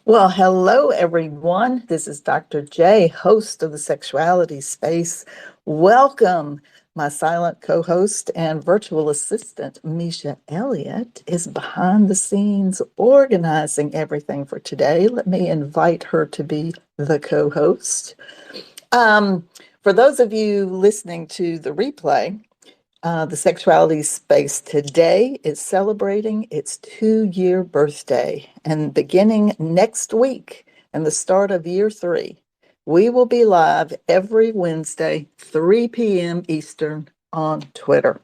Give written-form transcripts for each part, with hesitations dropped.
Well, hello everyone. This is Dr. J, host of the Sexuality Space. Welcome. My silent co-host and virtual assistant, Misha Elliott, is behind the scenes organizing everything for today. Let me invite her to be the co-host. Um, for those of you listening to the replay, the Sexuality Space today is celebrating its 2-year birthday. And beginning next week and the start of year 3, we will be live every Wednesday, 3 p.m. Eastern on Twitter.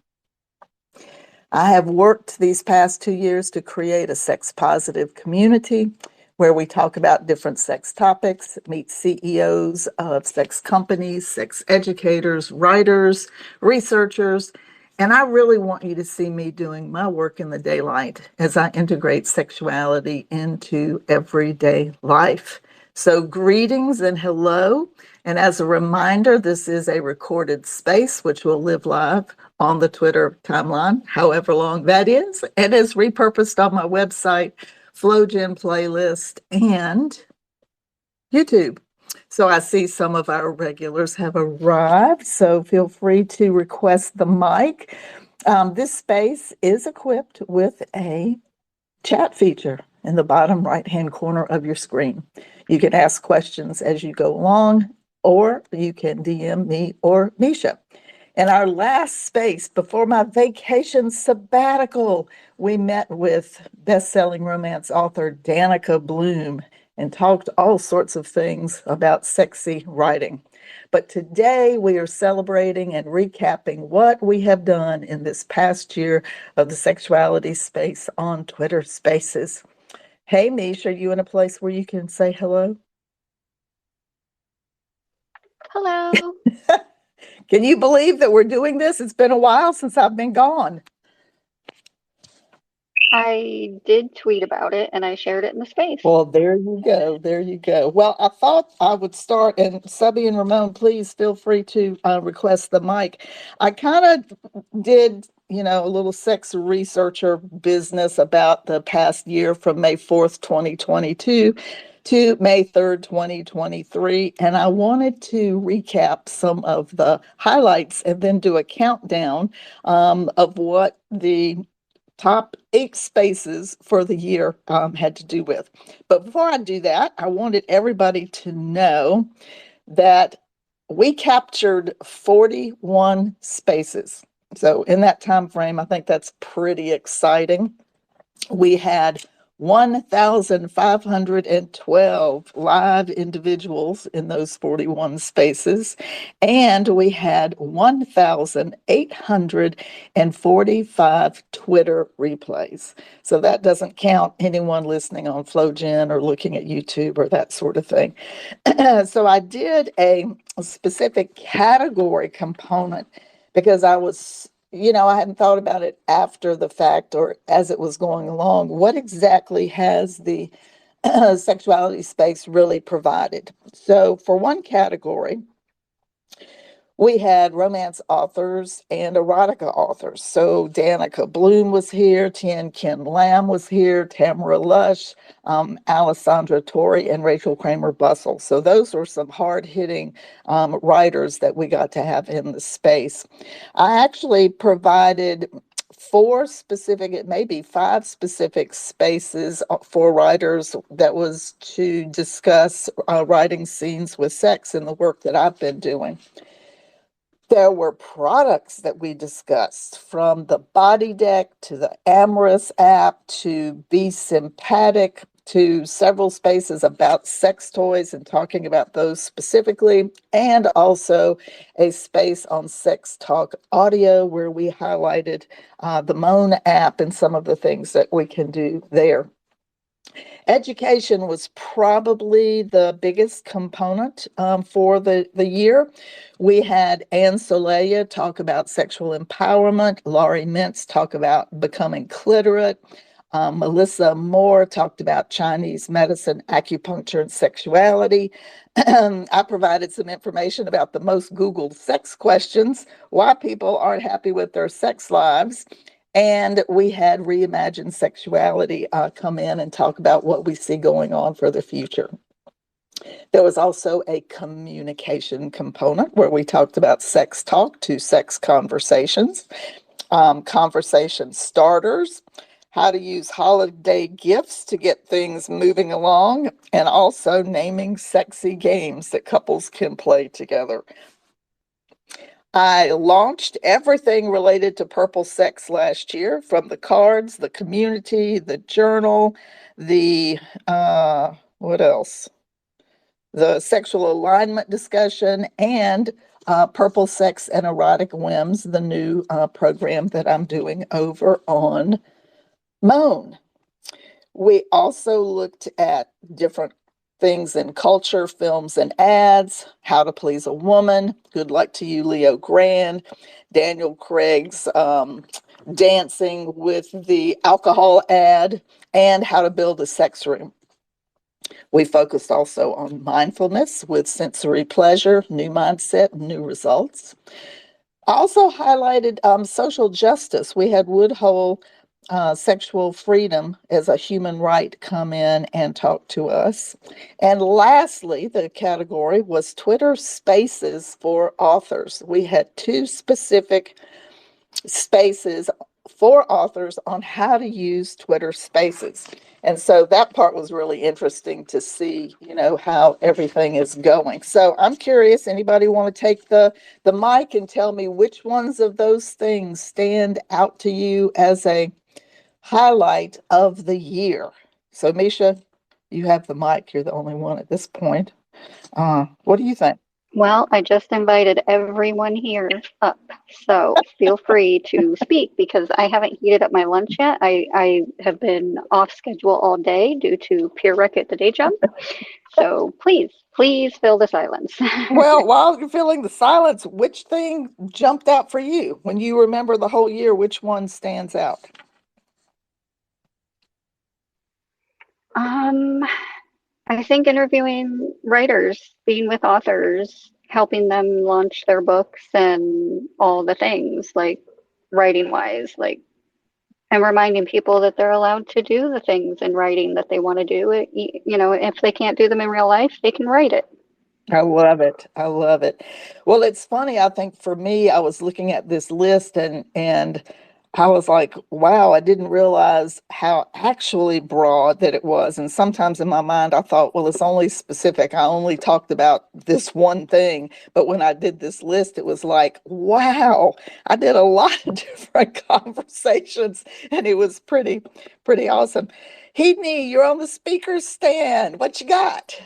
I have worked these past 2 years to create a sex positive community where we talk about different sex topics, meet CEOs of sex companies, sex educators, writers, researchers, and I really want you to see me doing my work in the daylight as I integrate sexuality into everyday life. So, greetings and hello. And as a reminder, this is a recorded space which will live live on the Twitter timeline, however long that is, and is repurposed on my website, FlowGen playlist, and YouTube. So I see some of our regulars have arrived, so feel free to request the mic. This space is equipped with a chat feature in the bottom right-hand corner of your screen. You can ask questions as you go along, or you can DM me or Misha. In our last space before my vacation sabbatical, we met with best-selling romance author Danica Bloom and talked all sorts of things about sexy writing. But today we are celebrating and recapping what we have done in this past year of the Sexuality Space on Twitter Spaces. Hey, Mish, are you in a place where you can say hello? Hello. Can you believe that we're doing this? It's been a while since I've been gone. I did tweet about it and I shared it in the space. Well, there you go. There you go. Well, I thought I would start, and Subby and Ramon, please feel free to request the mic. I kind of did, a little sex researcher business about the past year from May 4th, 2022 to May 3rd, 2023. And I wanted to recap some of the highlights and then do a countdown of what the top 8 spaces for the year had to do with. But before I do that, I wanted everybody to know that we captured 41 spaces. So in that time frame, I think that's pretty exciting. We had 1,512 live individuals in those 41 spaces, and we had 1,845 Twitter replays. So that doesn't count anyone listening on FlowGen or looking at YouTube or that sort of thing. So I did a specific category component because I hadn't thought about it after the fact or as it was going along. What exactly has the sexuality space really provided? So, for one category, we had romance authors and erotica authors. So Danica Bloom was here, Tien Ken Lam was here, Tamara Lush, Alessandra Torrey, and Rachel Kramer Bussell. So those were some hard-hitting writers that we got to have in the space. I actually provided 4 specific, maybe 5 specific spaces for writers that was to discuss writing scenes with sex in the work that I've been doing. There were products that we discussed, from the Body Deck to the Amorous app to Be Sympathetic, to several spaces about sex toys and talking about those specifically, and also a space on sex talk audio where we highlighted the Moan app and some of the things that we can do there. Education was probably the biggest component for the year. We had Anne Solea talk about sexual empowerment, Laurie Mintz talk about becoming clitorate, Melissa Moore talked about Chinese medicine, acupuncture, and sexuality. I provided some information about the most Googled sex questions, why people aren't happy with their sex lives, And we had Reimagined Sexuality come in and talk about what we see going on for the future. There was also a communication component where we talked about sex talk to sex conversations, conversation starters, how to use holiday gifts to get things moving along, and also naming sexy games that couples can play together. I launched everything related to Purple Sex last year, from the cards, the community, the journal, the what else? The sexual alignment discussion, and Purple Sex and Erotic Whims, the new program that I'm doing over on Moan. We also looked at different things in culture, films, and ads, How to Please a Woman, Good Luck to You, Leo Grand, Daniel Craig's Dancing with the Alcohol ad, and How to Build a Sex Room. We focused also on mindfulness with sensory pleasure, new mindset, new results. I also highlighted social justice. We had Woodhull Sexual Freedom as a human right come in and talk to us. And lastly, the category was Twitter Spaces for authors. We had two specific spaces for authors on how to use Twitter Spaces. And so that part was really interesting to see, how everything is going. So I'm curious, anybody want to take the mic and tell me which ones of those things stand out to you as a highlight of the year? So Misha, you have the mic. You're the only one at this point. What do you think? Well, I just invited everyone here up, so feel free to speak because I haven't heated up my lunch yet. I have been off schedule all day due to peer rec at the day job. So please fill the silence. Well, while you're feeling the silence, which thing jumped out for you when you remember the whole year? Which one stands out? Um, I think interviewing writers, being with authors, helping them launch their books and all the things like writing wise, like and reminding people that they're allowed to do the things in writing that they want to do. If they can't do them in real life, they can write it. I love it. I love it. Well, it's funny. I think for me, I was looking at this list and I was like, wow, I didn't realize how actually broad that it was. And sometimes in my mind, I thought, well, it's only specific. I only talked about this one thing. But when I did this list, it was like, wow, I did a lot of different conversations and it was pretty awesome. Heedney, you're on the speaker stand. What you got?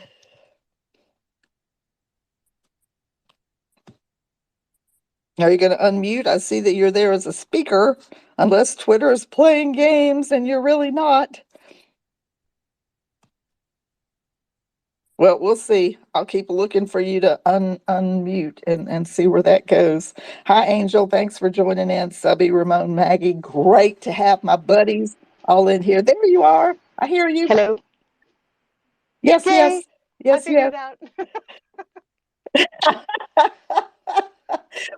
Are you going to unmute? I see that you're there as a speaker, unless Twitter is playing games and you're really not. Well, we'll see. I'll keep looking for you to unmute and see where that goes. Hi, Angel. Thanks for joining in. Subby, Ramon, Maggie. Great to have my buddies all in here. There you are. I hear you. Hello. Yes, Okay, yes, I yes, figured yes. it out.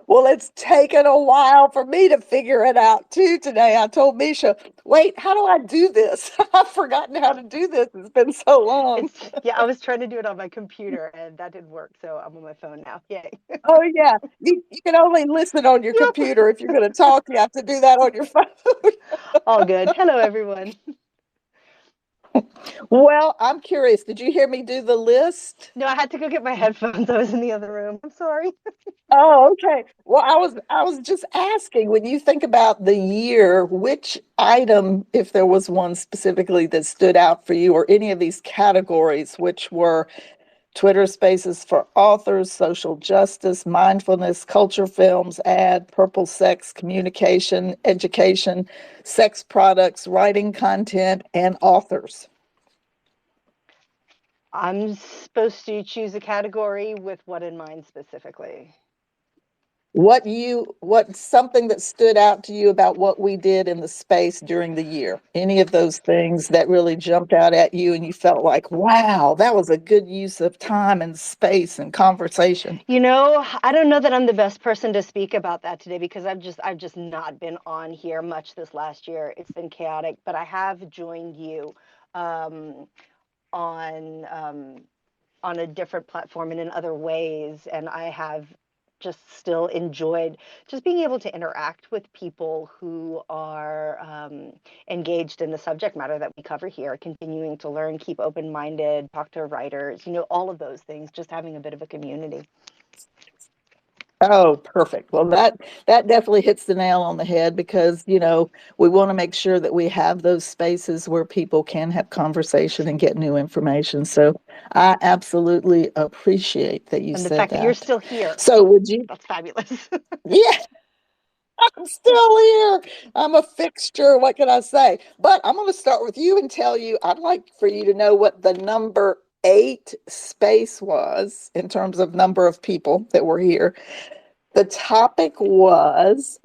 Well, it's taken a while for me to figure it out too today. I told Misha, wait, how do I do this? I've forgotten how to do this. It's been so long. Yeah, I was trying to do it on my computer and that didn't work, so I'm on my phone now. Yay. Oh, yeah. You can only listen on your Yep. computer. If you're going to talk, you have to do that on your phone. All good. Hello, everyone. Well, I'm curious. Did you hear me do the list? No, I had to go get my headphones. I was in the other room. I'm sorry. Oh, okay. Well, I was just asking, when you think about the year, which item, if there was one specifically that stood out for you, or any of these categories, which were Twitter Spaces for authors, social justice, mindfulness, culture films, ad, purple sex, communication, education, sex products, writing content, and authors. I'm supposed to choose a category with what in mind specifically? what's something that stood out to you about what we did in the space during the year? Any of those things that really jumped out at you and you felt like, wow, that was a good use of time and space and conversation? I don't know that I'm the best person to speak about that today because I've just not been on here much this last year. It's been chaotic, but I have joined you um, on on a different platform and in other ways, and I have just still enjoyed just being able to interact with people who are engaged in the subject matter that we cover here, continuing to learn, keep open-minded, talk to writers, all of those things, just having a bit of a community. Oh, perfect. Well, that definitely hits the nail on the head because, we want to make sure that we have those spaces where people can have conversation and get new information. So I absolutely appreciate that you And the said fact that you're that. still here, So would you? that's fabulous. Yeah, I'm still here. I'm a fixture. What can I say? But I'm going to start with you and tell you, I'd like for you to know what the number 8 space was in terms of number of people that were here. The topic was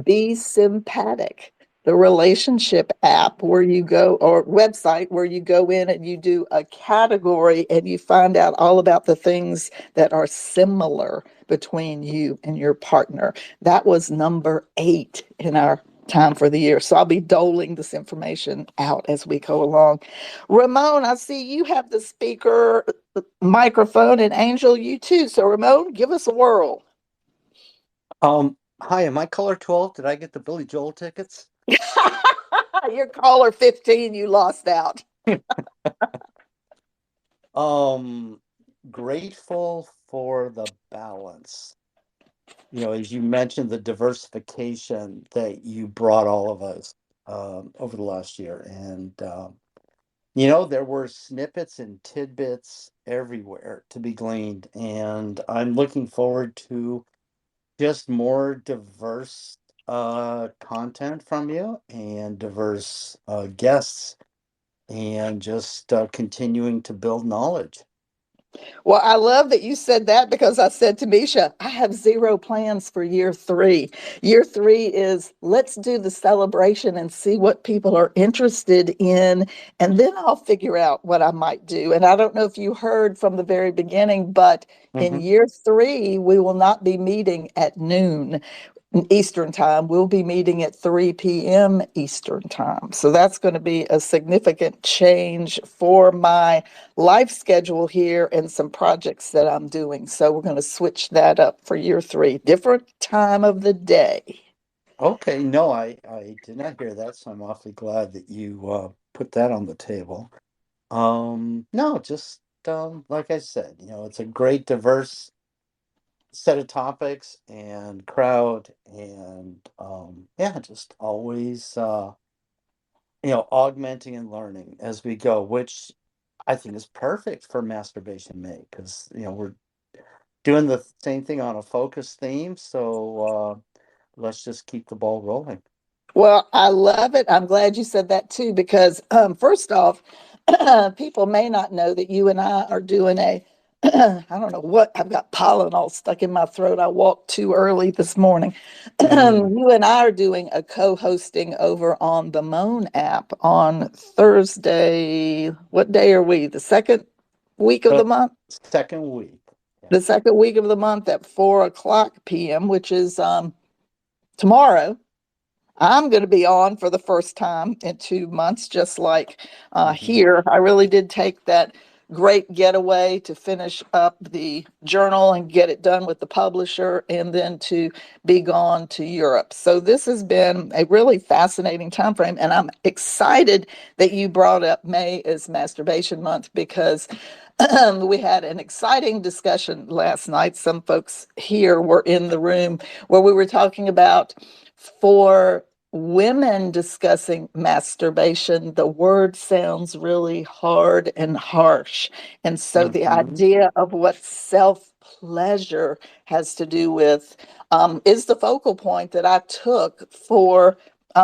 Be Sympathetic, the relationship app where you go, or website where you go in and you do a category and you find out all about the things that are similar between you and your partner. That was number 8 in our time for the year. So I'll be doling this information out as we go along. Ramon, I see you have the speaker microphone, and Angel, you too. So Ramon, give us a whirl. Hi, am I caller 12? Did I get the Billy Joel tickets? You're caller 15, you lost out. Um, Grateful for the balance. As you mentioned, the diversification that you brought all of us over the last year. And there were snippets and tidbits everywhere to be gleaned. And I'm looking forward to just more diverse content from you and diverse guests and just continuing to build knowledge. Well, I love that you said that because I said to Misha, I have zero plans for year 3. Year 3 is let's do the celebration and see what people are interested in. And then I'll figure out what I might do. And I don't know if you heard from the very beginning, but in Mhm. year 3, we will not be meeting at noon Eastern time. We'll be meeting at 3 p.m. Eastern time. So that's going to be a significant change for my life schedule here and some projects that I'm doing. So we're going to switch that up for year 3. Different time of the day. Okay, no, I did not hear that, so I'm awfully glad that you put that on the table. No, just like I said, it's a great diverse set of topics and crowd and yeah, just always augmenting and learning as we go, which I think is perfect for Masturbation May because we're doing the same thing on a focus theme. So let's just keep the ball rolling. Well, I love it. I'm glad you said that too, because first off, people may not know that you and I are doing I don't know what, I've got pollen all stuck in my throat. I walked too early this morning. Mm. You and I are doing a co-hosting over on the Moan app on Thursday. What day are we? The second week of the The month? second week. Yeah. The second week of the month at 4 o'clock p.m., which is tomorrow. I'm going to be on for the first time in 2 months, just like Mhm. here. I really did take that great getaway to finish up the journal and get it done with the publisher and then to be gone to Europe. So this has been a really fascinating time frame, and I'm excited that you brought up May as Masturbation Month because we had an exciting discussion last night. Some folks here were in the room where we were talking about for women discussing masturbation, the word sounds really hard and harsh. And so the Mhm. idea of what self pleasure has to do with is the focal point that I took for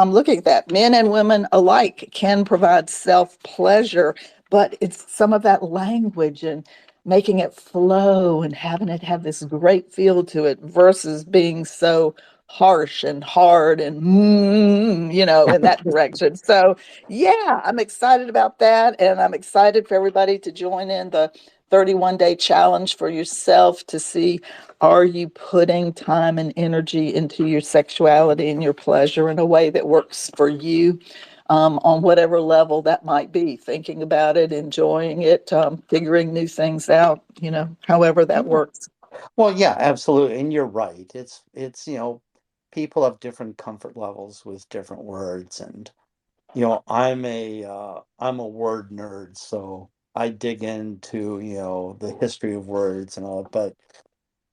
looking at that. Men and women alike can provide self pleasure, but it's some of that language and making it flow and having it have this great feel to it versus being so harsh and hard and in that direction. So yeah, I'm excited about that, and I'm excited for everybody to join in the 31-day challenge for yourself to see, are you putting time and energy into your sexuality and your pleasure in a way that works for you, on whatever level that might be, thinking about it, enjoying it, figuring new things out, however that works. Well, yeah, absolutely. And you're right. It's, people have different comfort levels with different words. And, I'm a word nerd, so I dig into, the history of words and all, but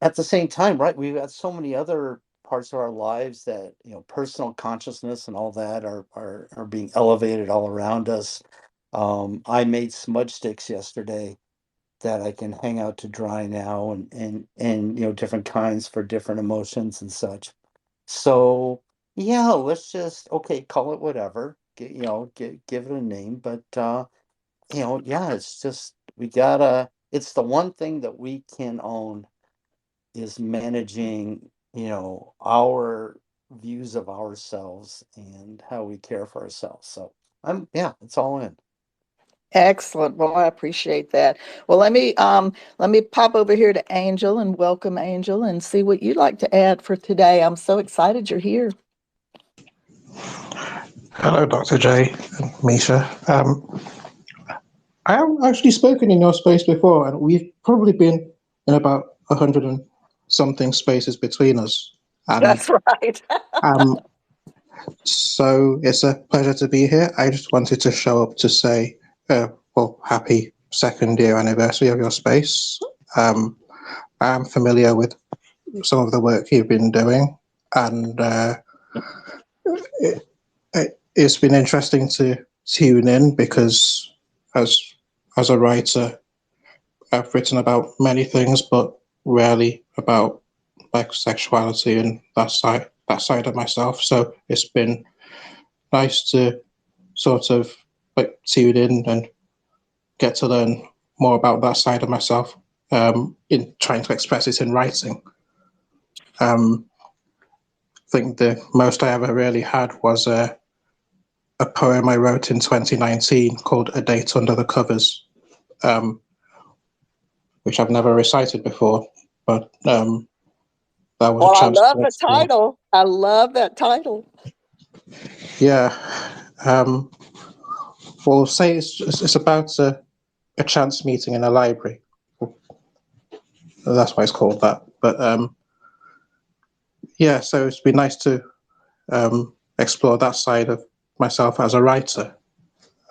at the same time, right, we've got so many other parts of our lives that, personal consciousness and all that are being elevated all around us. I made smudge sticks yesterday that I can hang out to dry now, and different kinds for different emotions and such. So yeah, let's just, okay, call it whatever. Give it a name, but yeah, it's just, it's the one thing that we can own, is managing, our views of ourselves and how we care for ourselves. So yeah, it's all in. Excellent. Well, I appreciate that. Well, let me pop over here to Angel and welcome Angel and see what you'd like to add for today. I'm so excited you're here. Hello, Dr. J and Misha. I have actually spoken in your space before, and we've probably been in about 100 and something spaces between us. And That's right. um, so it's a pleasure to be here. I just wanted to show up to say, well, happy second year anniversary of your space. I am familiar with some of the work you've been doing, and it's been interesting to tune in because as a writer, I've written about many things, but rarely about like sexuality and that side of myself. So it's been nice to sort of like tune in and get to learn more about that side of myself, in trying to express it in writing. I think the most I ever really had was a poem I wrote in 2019 called "A Date Under the Covers," which I've never recited before, but that was a Well, I chance love to the explore. title. I love that title. Yeah. Um, well, say it's about a chance meeting in a library. That's why it's called that. But yeah, so it's been nice to explore that side of myself as a writer.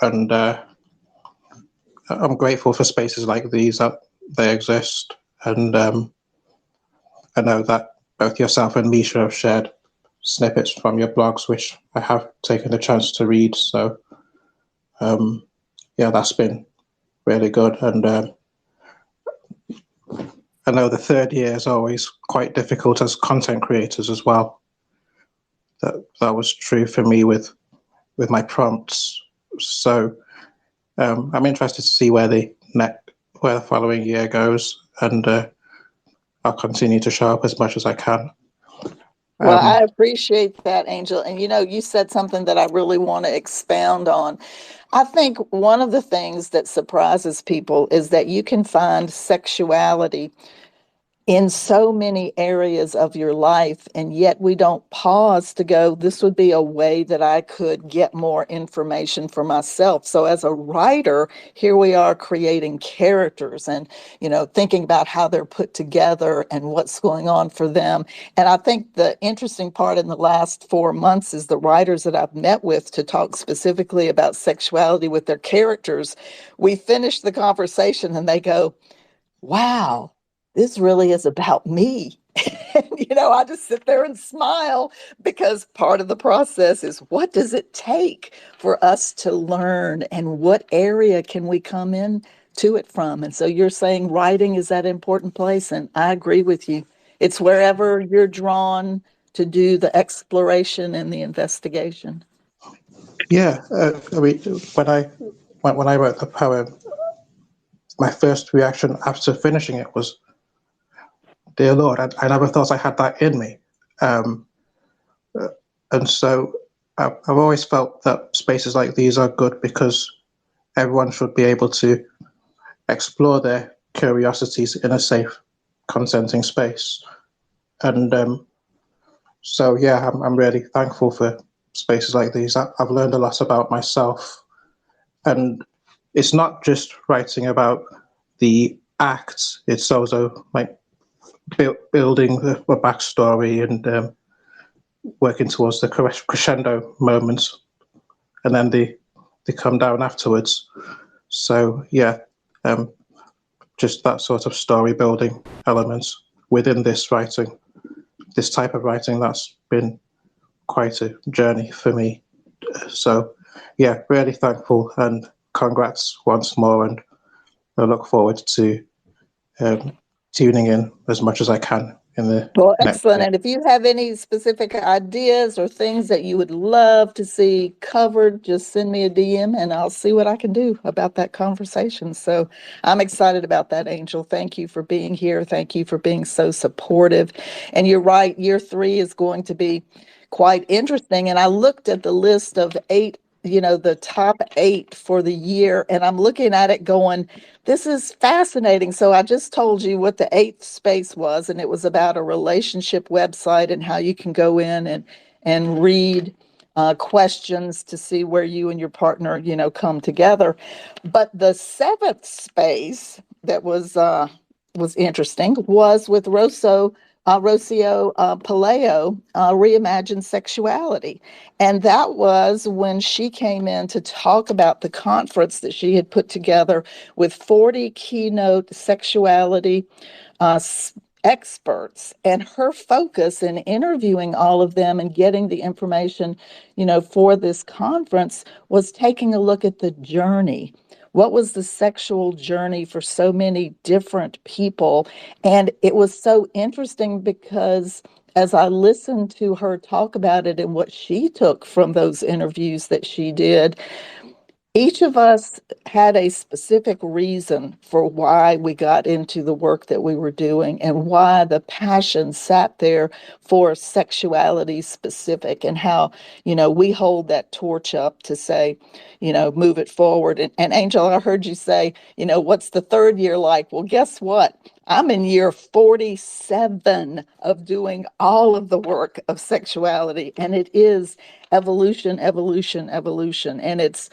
And I'm grateful for spaces like these, that they exist. And I know that both yourself and Misha have shared snippets from your blogs, which I have taken the chance to read. So yeah, that's been really good. And I know the third year is always quite difficult as content creators as well. That was true for me with my prompts. So I'm interested to see where the following year goes, and I'll continue to show up as much as I can. Well, I appreciate that, Angel. And you said something that I really want to expound on. I think one of the things that surprises people is that you can find sexuality in so many areas of your life, and yet we don't pause to go, this would be a way that I could get more information for myself. So as a writer, here we are creating characters and thinking about how they're put together and what's going on for them. And I think the interesting part in the last 4 months is the writers that I've met with to talk specifically about sexuality with their characters. We finish the conversation and they go, wow, this really is about me. And, I just sit there and smile, because part of the process is, what does it take for us to learn, and what area can we come in to it from? And so you're saying writing is that important place. And I agree with you. It's wherever you're drawn to do the exploration and the investigation. Yeah, I mean, when I wrote the poem, my first reaction after finishing it was, dear Lord, I never thought I had that in me. And so I've always felt that spaces like these are good because everyone should be able to explore their curiosities in a safe, consenting space. And so, yeah, I'm really thankful for spaces like these. I've learned a lot about myself. And it's not just writing about the acts, it's also like building a backstory and working towards the crescendo moments, and then they come down afterwards. So yeah, just that sort of story building elements within this writing, this type of writing, that's been quite a journey for me. So yeah, really thankful and congrats once more, and I look forward to tuning in as much as I can in the Well, next excellent. day. And if you have any specific ideas or things that you would love to see covered, just send me a DM and I'll see what I can do about that conversation. So I'm excited about that, Angel. Thank you for being here. Thank you for being so supportive. And you're right, year 3 is going to be quite interesting. And I looked at the list of 8, the top 8 for the year, and I'm looking at it going, this is fascinating. So I just told you what the 8th space was, and it was about a relationship website and how you can go in and read questions to see where you and your partner, come together. But the 7th space that was interesting was with Rocio Paleo, Reimagine Sexuality. And that was when she came in to talk about the conference that she had put together with 40 keynote sexuality uh, experts, and her focus in interviewing all of them and getting the information, for this conference was taking a look at the journey. What was the sexual journey for so many different people? And it was so interesting because as I listened to her talk about it and what she took from those interviews that she did, each of us had a specific reason for why we got into the work that we were doing and why the passion sat there for sexuality specific, and how, we hold that torch up to say, move it forward. And Angel, I heard you say, what's the 3rd year like? Well, guess what? I'm in year 47 of doing all of the work of sexuality, and it is evolution, evolution, evolution. And it's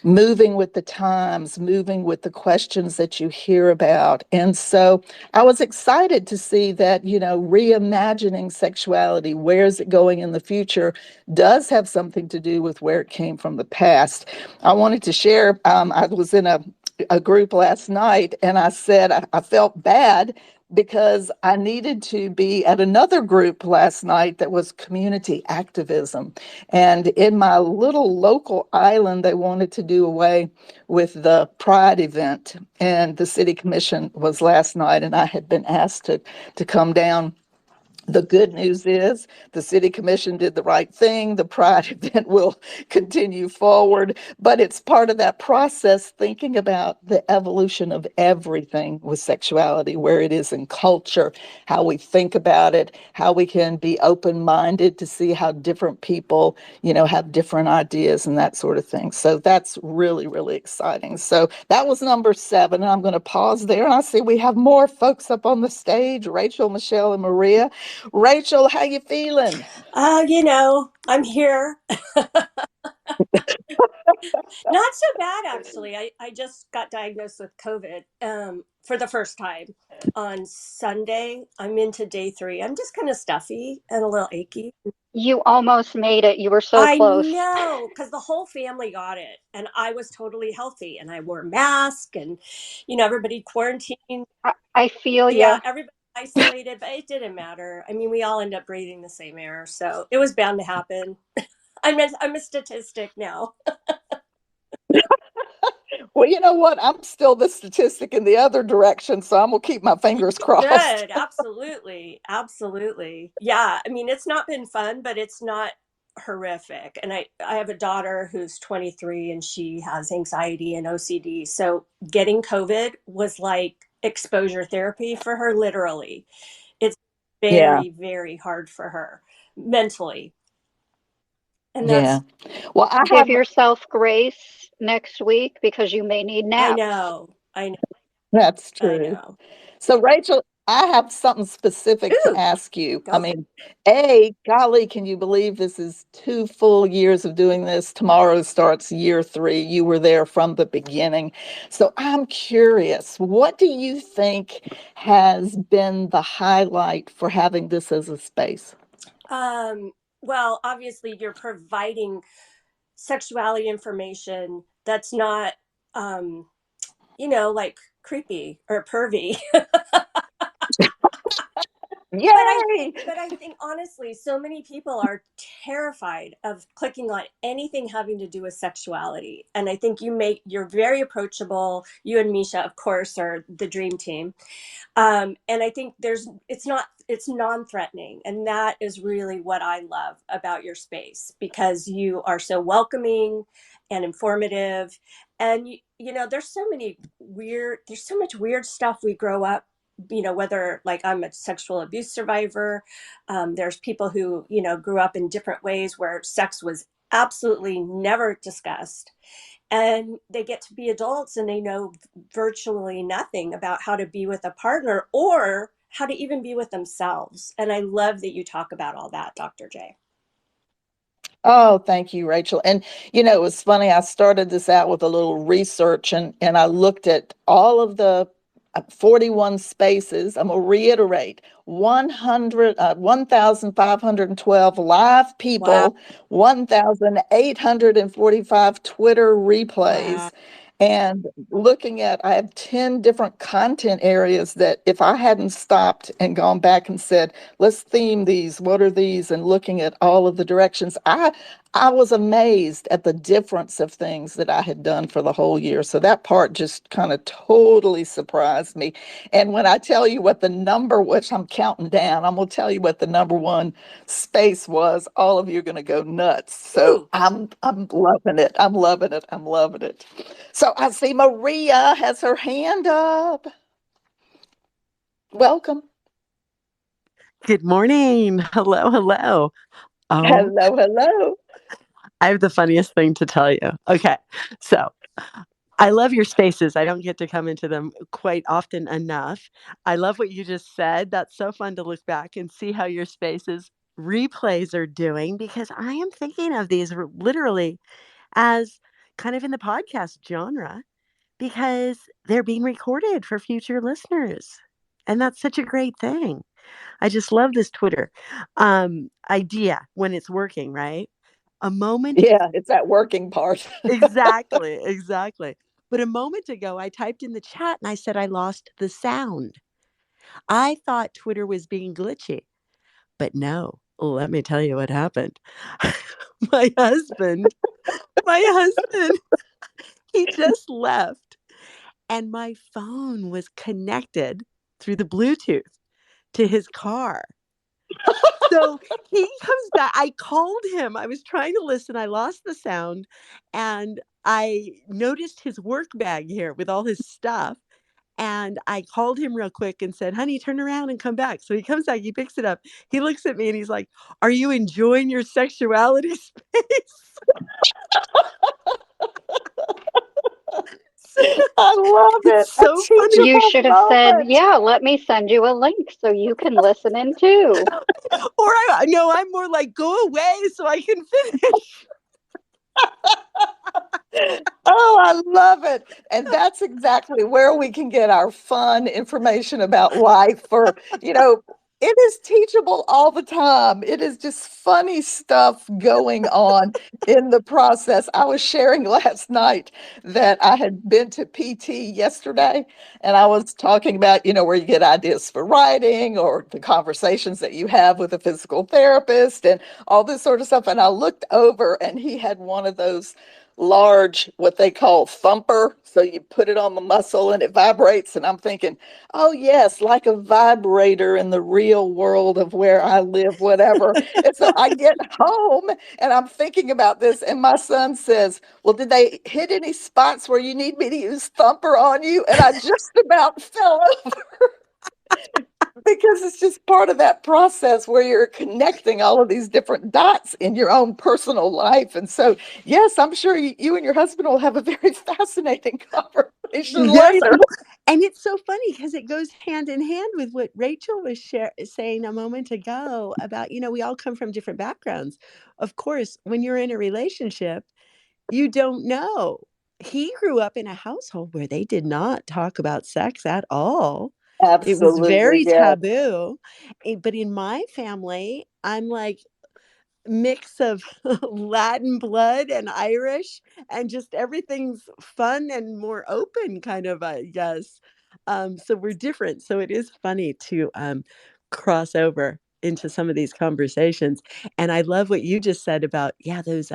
moving with the times, moving with the questions that you hear about. And so I was excited to see that, reimagining sexuality, where is it going in the future, does have something to do with where it came from the past. I wanted to share, I was in a group last night, and I said I felt bad because I needed to be at another group last night that was community activism. And in my little local island, they wanted to do away with the Pride event. And the city commission was last night, and I had been asked to come down. The good news is the city commission did the right thing. The Pride event will continue forward, but it's part of that process, thinking about the evolution of everything with sexuality, where it is in culture, how we think about it, how we can be open-minded to see how different people, have different ideas and that sort of thing. So that's really, really exciting. So that was number 7. And I'm going to pause there. And I see we have more folks up on the stage, Rachel, Michelle, and Maria. Rachel, how you feeling? I'm here. Not so bad, actually. I just got diagnosed with COVID for the first time on Sunday. I'm into day 3. I'm just kind of stuffy and a little achy. You almost made it. You were so I close. know, because the whole family got it, and I was totally healthy, and I wore a mask, and everybody quarantined. I feel Yeah, you. everybody isolated, but it didn't matter. I mean, we all end up breathing the same air, so it was bound to happen. I'm a statistic now. Well, you know what? I'm still the statistic in the other direction, so I'm gonna keep my fingers crossed. Good, absolutely, absolutely. Yeah, I mean, it's not been fun, but it's not horrific. And I have a daughter who's 23 and she has anxiety and OCD. So getting COVID was like exposure therapy for her, literally. It's Yeah. very, very hard for her mentally. And Yeah. that's, Well, Give yourself grace next week because you may need I naps. know, that's I true. know. So, Rachel, I have something specific to Ooh, ask you. go I for it. mean, golly, can you believe this is 2 full years of doing this? Tomorrow starts year 3. You were there from the beginning. So I'm curious, what do you think has been the highlight for having this as a space? Well, obviously, you're providing sexuality information that's not, um, like creepy or pervy. Yay! But I think honestly, so many people are terrified of clicking on anything having to do with sexuality. And I think you're very approachable. You and Misha, of course, are the dream team. And I think it's non-threatening. And that is really what I love about your space, because you are so welcoming and informative. And there's so much weird stuff we grow up, whether, like, I'm a sexual abuse survivor. There's people who, grew up in different ways where sex was absolutely never discussed, and they get to be adults and they know virtually nothing about how to be with a partner or how to even be with themselves. And I love that you talk about all that, Dr. J. Oh, thank you, Rachel. And it was funny. I started this out with a little research and I looked at all of the 41 spaces. I'm going to reiterate 1,512 live Wow. people, 1,845 Twitter Wow. replays. And looking at, I have 10 different content areas that if I hadn't stopped and gone back and said, let's theme these, what are these? And looking at all of the directions, I was amazed at the difference of things that I had done for the whole year. So that part just kind of totally surprised me. And when I tell you what the number, which I'm counting down, I'm going to tell you what the number one space was. All of you are going to go nuts. So Ooh. I'm loving it. I'm loving it. I'm loving it. So I see Maria has her hand up. Welcome. Good morning. Hello, hello. Oh, Hello, hello. I have the funniest thing to tell you. Okay. So I love your spaces. I don't get to come into them quite often enough. I love what you just said. That's so fun to look back and see how your spaces replays are doing, because I am thinking of these literally as kind of in the podcast genre, because they're being recorded for future listeners. And that's such a great thing. I just love this Twitter idea when it's working, right? A moment, Yeah, it's that working part. exactly, exactly. But a moment ago, I typed in the chat and I said I lost the sound. I thought Twitter was being glitchy, but no. Let me tell you what happened. my husband, my husband, he just left, and my phone was connected through the Bluetooth to his car. So he comes back. I called him. I was trying to listen. I lost the sound, and I noticed his work bag here with all his stuff. And I called him real quick and said, honey, turn around and come back. So he comes back, he picks it up. He looks at me and he's like, are you enjoying your sexuality space? So I love it. it's A so funny. You teachable should have said, moment. yeah, let me send you a link so you can listen in too. Or no, I'm more like, go away so I can finish. Oh, I love it. And that's exactly where we can get our fun information about life. It is teachable all the time. It is just funny stuff going on in the process. I was sharing last night that I had been to PT yesterday, and I was talking about, where you get ideas for writing or the conversations that you have with a physical therapist and all this sort of stuff. And I looked over and he had one of those large, what they call thumper. So you put it on the muscle and it vibrates. And I'm thinking, oh, yes, like a vibrator in the real world of where I live, whatever. And so I get home and I'm thinking about this. And my son says, well, did they hit any spots where you need me to use thumper on you? And I just about fell over because it's just part of that process where you're connecting all of these different dots in your own personal life. And so, yes, I'm sure you and your husband will have a very fascinating conversation Yes. later. Well, and it's so funny because it goes hand in hand with what Rachel was saying a moment ago about, we all come from different backgrounds. Of course, when you're in a relationship, you don't know. He grew up in a household where they did not talk about sex at all. It was Absolutely, very yeah. taboo. But in my family, I'm like, mix of Latin blood and Irish, and just everything's fun and more open, kind of, I guess. So we're different. So it is funny to cross over into some of these conversations. And I love what you just said about, yeah, those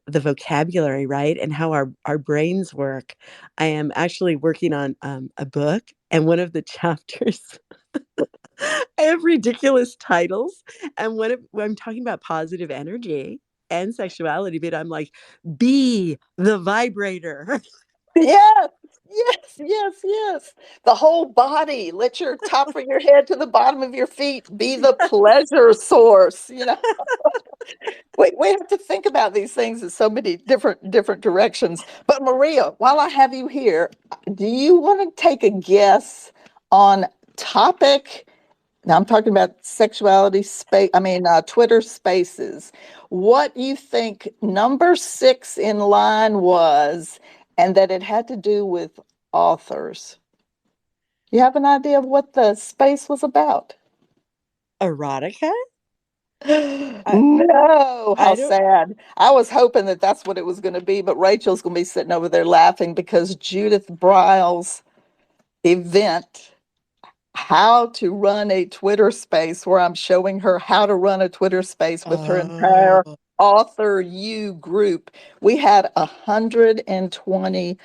the vocabulary, right? And how our brains work. I am actually working on a book, and one of the chapters I have ridiculous titles. And when I'm talking about positive energy and sexuality, but I'm like, be the vibrator. Yes, yes, yes, yes. The whole body. Let your top of your head to the bottom of your feet be the pleasure source. We have to think about these things in so many different directions. But Maria, while I have you here, do you want to take a guess on topic? Now I'm talking about sexuality space. I mean, Twitter Spaces. What you think number 6 in line was, and that it had to do with authors. You have an idea of what the space was about? Erotica? I, No, how I don't. sad. I was hoping that that's what it was going to be, but Rachel's going to be sitting over there laughing because Judith Briles' event, how to run a Twitter space, where I'm showing her how to run a Twitter space with her Oh, entire Author U group. We had 120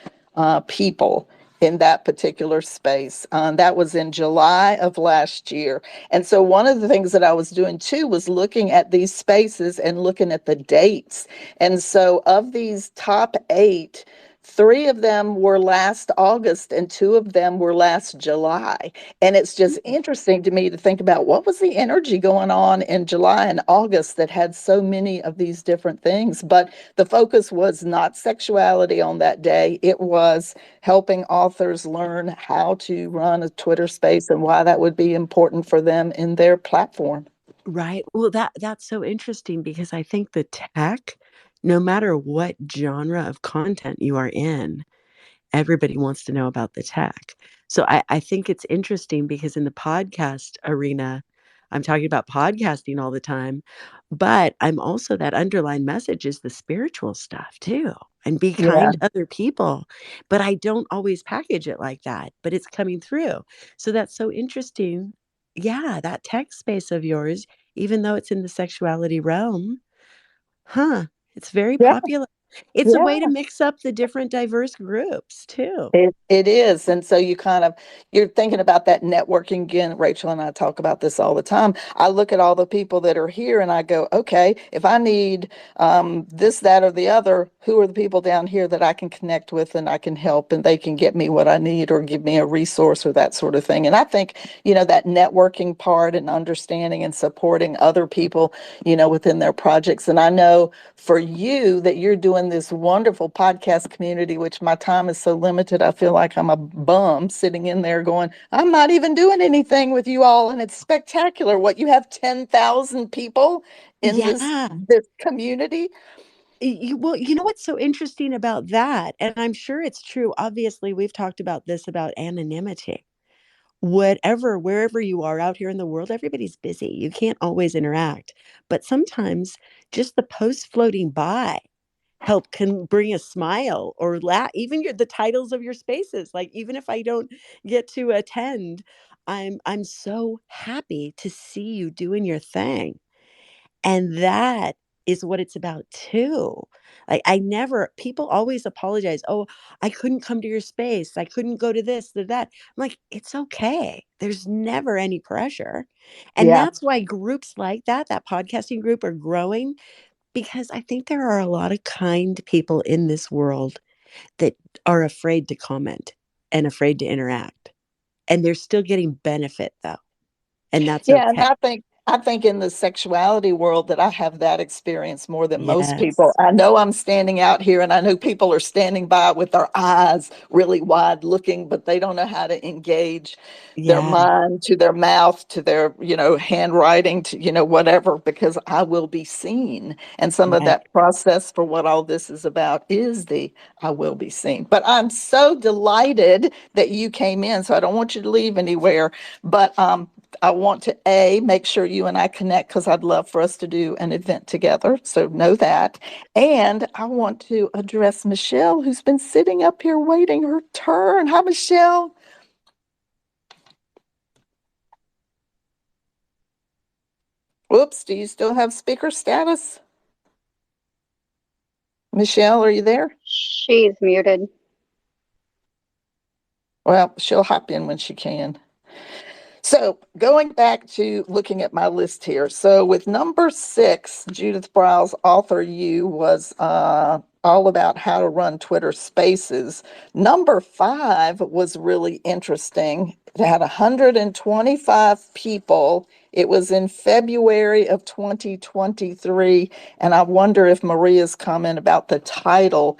people in that particular space. That was in July of last year. And so one of the things that I was doing too was looking at these spaces and looking at the dates. And so of these top 8, 3 of them were last August and 2 of them were last July. And it's just interesting to me to think about what was the energy going on in July and August that had so many of these different things. But the focus was not sexuality on that day. It was helping authors learn how to run a Twitter space and why that would be important for them in their platform. right. Well, that's so interesting because I think the tech, no matter what genre of content you are in, everybody wants to know about the tech. So I think it's interesting because in the podcast arena, I'm talking about podcasting all the time, but I'm also, that underlying message is the spiritual stuff too. And be Yeah, kind to other people. But I don't always package it like that, but it's coming through. So that's so interesting. Yeah, that tech space of yours, even though it's in the sexuality realm, huh? It's very yeah, popular. It's a yeah. way to mix up the different diverse groups too. It is. And so you're thinking about that networking again. Rachel and I talk about this all the time. I look at all the people that are here and I go, okay, if I need this, that, or the other, who are the people down here that I can connect with and I can help and they can get me what I need or give me a resource or that sort of thing. And I think, that networking part and understanding and supporting other people, within their projects. And I know for you that you're doing this wonderful podcast community, which my time is so limited. I feel like I'm a bum sitting in there going, I'm not even doing anything with you all. And it's spectacular what you have 10,000 people in Yeah. this community. Well, you know what's so interesting about that? And I'm sure it's true. Obviously, we've talked about this about anonymity. Whatever, wherever you are out here in the world, everybody's busy. You can't always interact. But sometimes just the post floating by can bring a smile or laugh. Even the titles of your spaces. Like, even if I don't get to attend, I'm so happy to see you doing your thing. And that is what it's about too. Like people always apologize. Oh, I couldn't come to your space. I couldn't go to this, to that. I'm like, it's okay. There's never any pressure. And Yeah. that's why groups like that podcasting group are growing, because I think there are a lot of kind people in this world that are afraid to comment and afraid to interact. And they're still getting benefit though. And that's Yeah, and okay. I think in the sexuality world that I have that experience more than most people. Yes. I know I'm standing out here and I know people are standing by with their eyes really wide looking, but they don't know how to engage their Yeah. mind to their mouth to their, handwriting to, whatever, because I will be seen. And some of Right. that process for what all this is about is the I will be seen. But I'm so delighted that you came in. So I don't want you to leave anywhere. But I want to make sure you and I connect because I'd love for us to do an event together. So know that. And I want to address Michelle, who's been sitting up here waiting her turn. Hi, Michelle. Whoops, do you still have speaker status? Michelle, are you there? She's muted. Well, she'll hop in when she can. So going back to looking at my list here. So with number 6, Judith Briles' Author You was all about how to run Twitter Spaces. Number 5 was really interesting. It had 125 people. It was in February of 2023. And I wonder if Maria's comment about the title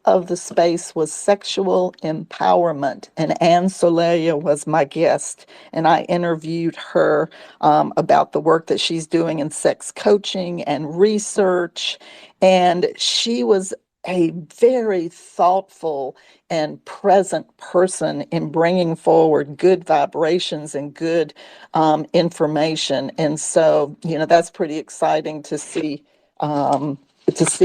of the space was Sexual Empowerment, and Anne Solelia was my guest, and I interviewed her about the work that she's doing in sex coaching and research, and she was a very thoughtful and present person in bringing forward good vibrations and good information, and so that's pretty exciting to see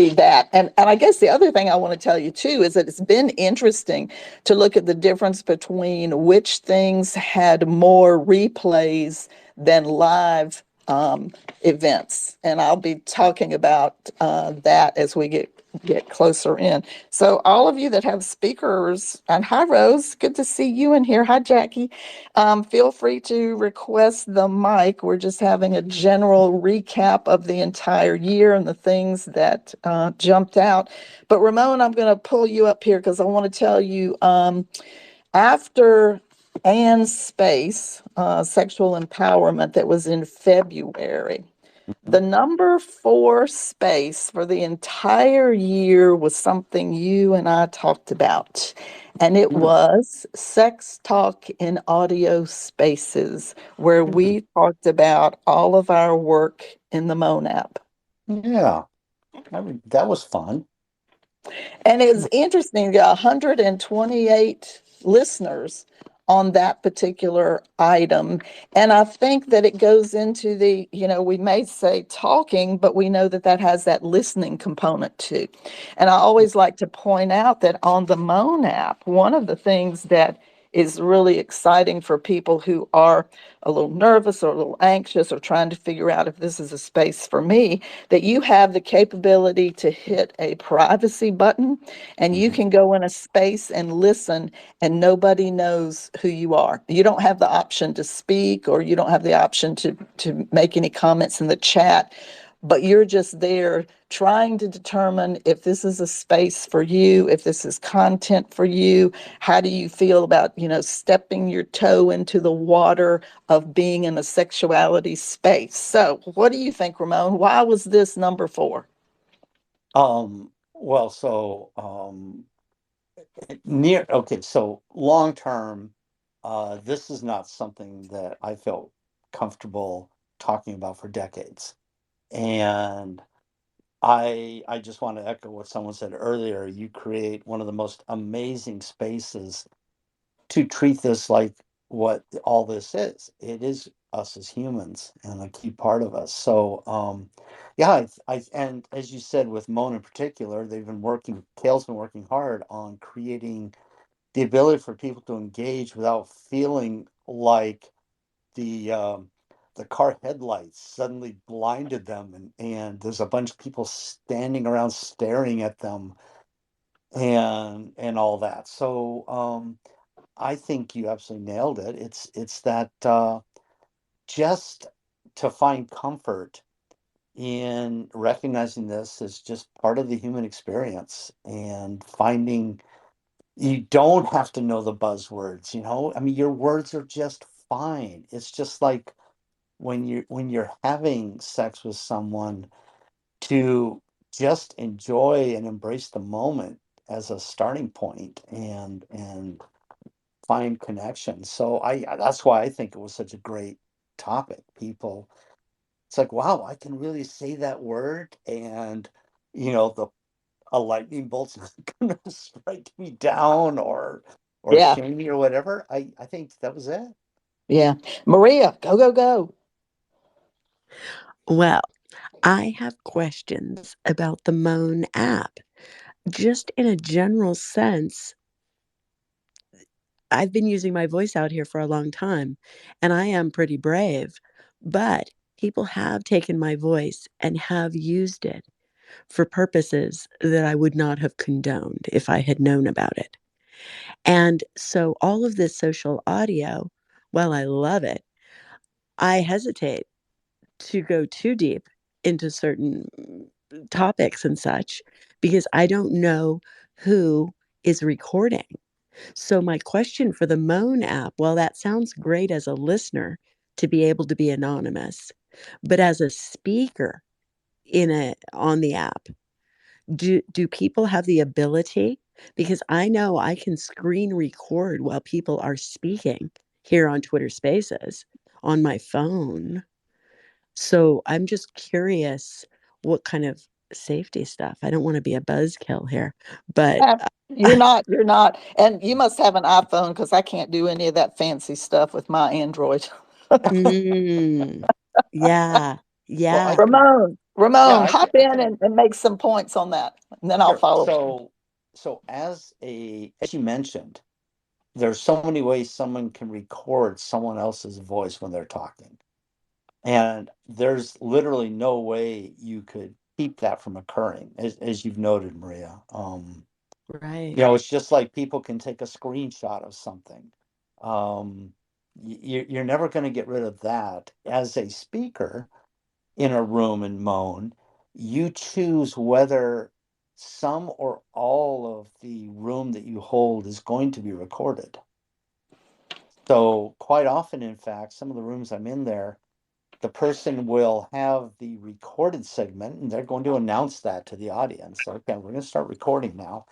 that. And I guess the other thing I want to tell you too is that it's been interesting to look at the difference between which things had more replays than live events. And I'll be talking about that as we get closer in. So all of you that have speakers, and hi Rose, good to see you in here. Hi Jackie. Feel free to request the mic. We're just having a general recap of the entire year and the things that jumped out. But Ramon, I'm going to pull you up here because I want to tell you after Anne's space, sexual empowerment, that was in February. The number 4 space for the entire year was something you and I talked about, and it was sex talk in audio spaces, where we talked about all of our work in the Moan app. Yeah, that was fun. And it was interesting, 128 listeners on that particular item. And I think that it goes into we may say talking, but we know that has that listening component too. And I always like to point out that on the Moan app, one of the things that is really exciting for people who are a little nervous or a little anxious or trying to figure out if this is a space for me, that you have the capability to hit a privacy button and you can go in a space and listen and nobody knows who you are. You don't have the option to speak or you don't have the option to make any comments in the chat, but you're just there trying to determine if this is a space for you, if this is content for you. How do you feel about, stepping your toe into the water of being in a sexuality space? So what do you think, Ramon? Why was this number 4? Well, so so long term, this is not something that I felt comfortable talking about for decades. And I just want to echo what someone said earlier. You create one of the most amazing spaces to treat this like what all this is. It is us as humans and a key part of us. So, yeah, and as you said with Moan in particular, Kale's been working hard on creating the ability for people to engage without feeling like the the car headlights suddenly blinded them, and there's a bunch of people standing around staring at them, and all that. So I think you absolutely nailed it. It's that just to find comfort in recognizing this as just part of the human experience, and finding you don't have to know the buzzwords, I mean, your words are just fine. It's just like when you're having sex with someone, to just enjoy and embrace the moment as a starting point, and find connection. So that's why I think it was such a great topic. People, it's like, wow, I can really say that word, and the a lightning bolt's not gonna strike me down, or Yeah. shame me or whatever. I think that was it. Yeah. Maria, go, go, go. Well, I have questions about the Moan app. Just in a general sense, I've been using my voice out here for a long time, and I am pretty brave, but people have taken my voice and have used it for purposes that I would not have condoned if I had known about it. And so all of this social audio, while I love it, I hesitate to go too deep into certain topics and such because I don't know who is recording. So, my question for the Moan app, well, that sounds great as a listener to be able to be anonymous, but as a speaker on the app, do people have the ability? Because I know I can screen record while people are speaking here on Twitter Spaces on my phone. So I'm just curious what kind of safety stuff. I don't want to be a buzzkill here, but You're not. And you must have an iPhone because I can't do any of that fancy stuff with my Android. mm, yeah, Well, I yeah, can, yeah, Ramon, I can, hop in and make some points on that, and then I'll sure. follow. So as you mentioned, there's so many ways someone can record someone else's voice when they're talking. And there's literally no way you could keep that from occurring, as you've noted, Maria. right, It's just like people can take a screenshot of something. Um, you're never going to get rid of that. As a speaker in a room and moan, you choose whether some or all of the room that you hold is going to be recorded. So quite often, in fact, some of the rooms I'm in there, the person will have the recorded segment, and they're going to announce that to the audience. Okay, we're going to start recording now.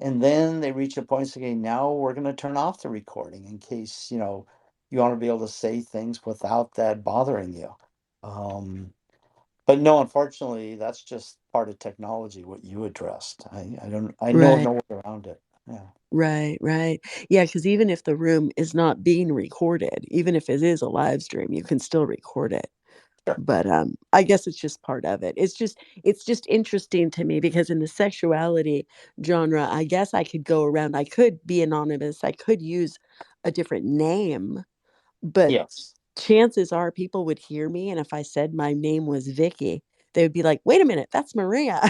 And then they reach a point saying, now we're going to turn off the recording in case, you want to be able to say things without that bothering you. But no, unfortunately, that's just part of technology, what you addressed. I know right, no way around it. Yeah. right. Yeah, because even if the room is not being recorded, even if it is a live stream, you can still record it. Sure. But I guess it's just part of it. It's just interesting to me because in the sexuality genre, I guess I could go around, I could be anonymous, I could use a different name, but Yes. chances are people would hear me, and if I said my name was Vicky, they would be like, wait a minute, that's Maria.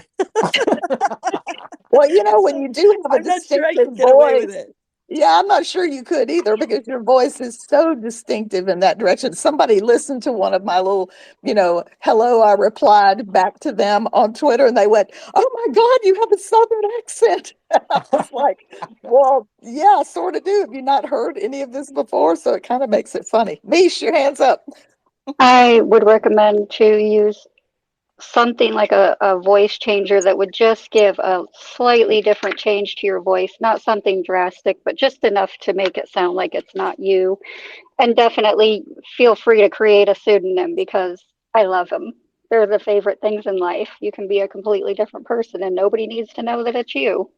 Well, when So you do have a I'm not sure I distinctive could get away with voice, it. yeah, I'm not sure you could either because your voice is so distinctive in that direction. Somebody listened to one of my little, hello, I replied back to them on Twitter and they went, "Oh my God, you have a Southern accent." I was like, well, yeah, I sort of do. Have you not heard any of this before? So it kind of makes it funny. Mish, your hands up. I would recommend to use something like a voice changer that would just give a slightly different change to your voice, not something drastic, but just enough to make it sound like it's not you. And definitely feel free to create a pseudonym because I love them. They're the favorite things in life. You can be a completely different person and nobody needs to know that it's you.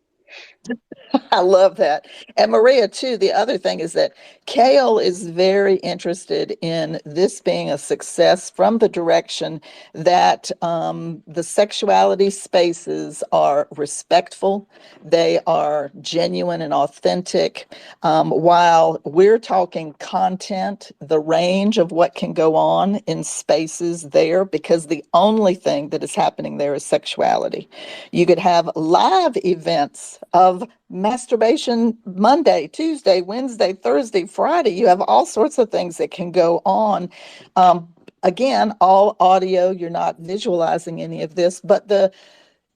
I love that. And Maria, too, the other thing is that Kale is very interested in this being a success from the direction that the sexuality spaces are respectful, they are genuine and authentic. While we're talking content, the range of what can go on in spaces there, because the only thing that is happening there is sexuality. You could have live events of masturbation Monday, Tuesday, Wednesday, Thursday, Friday. You have all sorts of things that can go on. Again, all audio, you're not visualizing any of this, but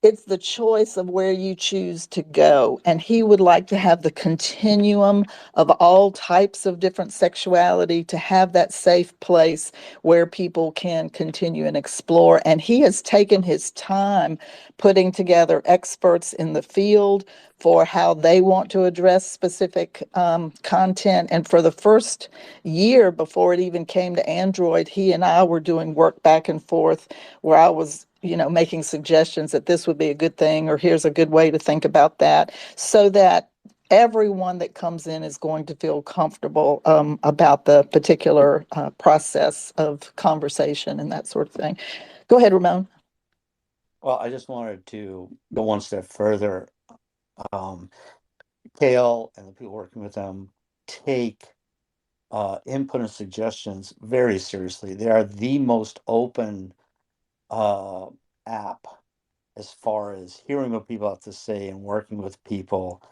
it's the choice of where you choose to go. And he would like to have the continuum of all types of different sexuality, to have that safe place where people can continue and explore. And he has taken his time putting together experts in the field for how they want to address specific content. And for the first year before it even came to Android, he and I were doing work back and forth where I was making suggestions that this would be a good thing, or here's a good way to think about that, so that everyone that comes in is going to feel comfortable about the particular process of conversation and that sort of thing. Go ahead, Ramon. Well, I just wanted to go one step further. Um, Kale and the people working with them take input and suggestions very seriously. They are the most open uh, app as far as hearing what people have to say and working with people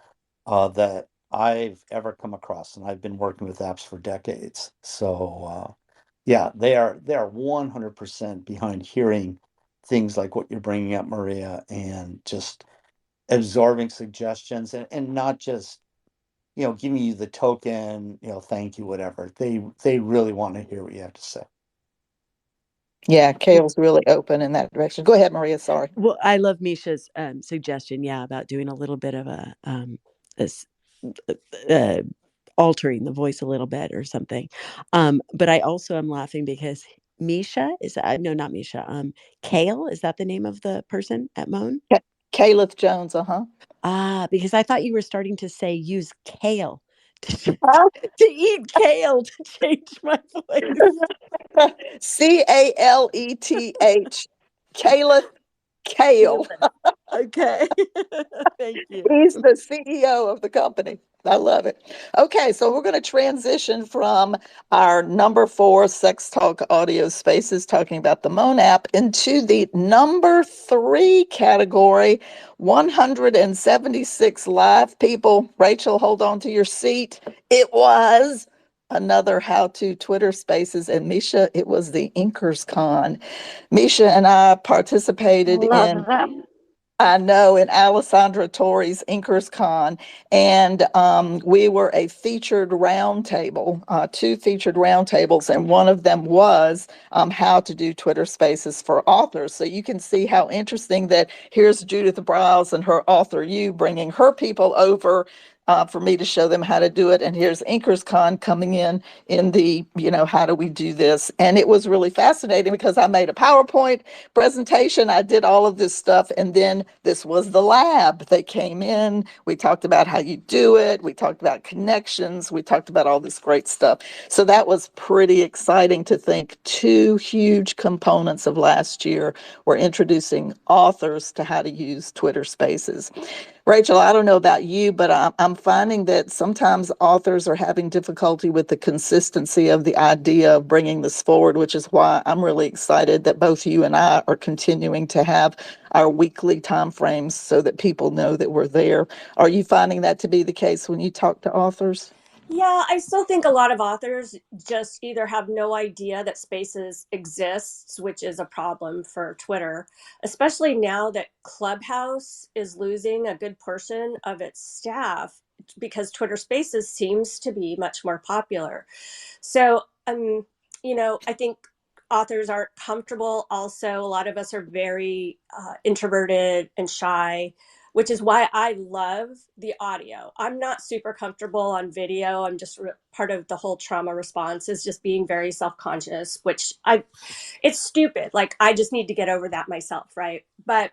that I've ever come across. And I've been working with apps for decades. So yeah, they are 100% behind hearing things like what you're bringing up, Maria, and just absorbing suggestions and not just giving you the token, thank you, whatever. They really want to hear what you have to say. Yeah, Kale's really open in that direction. Go ahead, Maria. Sorry. Well, I love Misha's suggestion, yeah, about doing a little bit of a uh, altering the voice a little bit or something. But I also am laughing because Misha is no, not Misha. Kale, is that the name of the person at Moan? Caleb Jones, uh-huh. Ah, because I thought you were starting to say use kale to eat kale to change my voice. Caleth. Caleb Kale. Okay. Thank you. He's the CEO of the company. I love it. Okay, so we're going to transition from our number 4 sex talk audio spaces talking about the Moan app into the number 3 category, 176 live people. Rachel, hold on to your seat. It was another how-to Twitter spaces, and Misha, it was the Inkers Con. Misha and I participated Love in, them. I know, in Alessandra Torre's Inkers Con, and we were a featured roundtable, 2 featured roundtables, and one of them was how to do Twitter Spaces for authors. So you can see how interesting that here's Judith Browse and her author you bringing her people over for me to show them how to do it, and here's Inkers Con coming in the how do we do this, and it was really fascinating because I made a PowerPoint presentation. I did all of this stuff. And then this was the lab. They came in. We talked about how you do it. We talked about connections. We talked about all this great stuff. So that was pretty exciting to think 2 huge components of last year were introducing authors to how to use Twitter Spaces. Rachel, I don't know about you, but I'm finding that sometimes authors are having difficulty with the consistency of the idea of bringing this forward, which is why I'm really excited that both you and I are continuing to have our weekly timeframes so that people know that we're there. Are you finding that to be the case when you talk to authors? Yeah, I still think a lot of authors just either have no idea that Spaces exists, which is a problem for Twitter, especially now that Clubhouse is losing a good portion of its staff because Twitter Spaces seems to be much more popular. So, I think authors aren't comfortable. Also, a lot of us are very introverted and shy, which is why I love the audio. I'm not super comfortable on video. I'm just part of the whole trauma response is just being very self-conscious, which it's stupid. Like I just need to get over that myself, right? But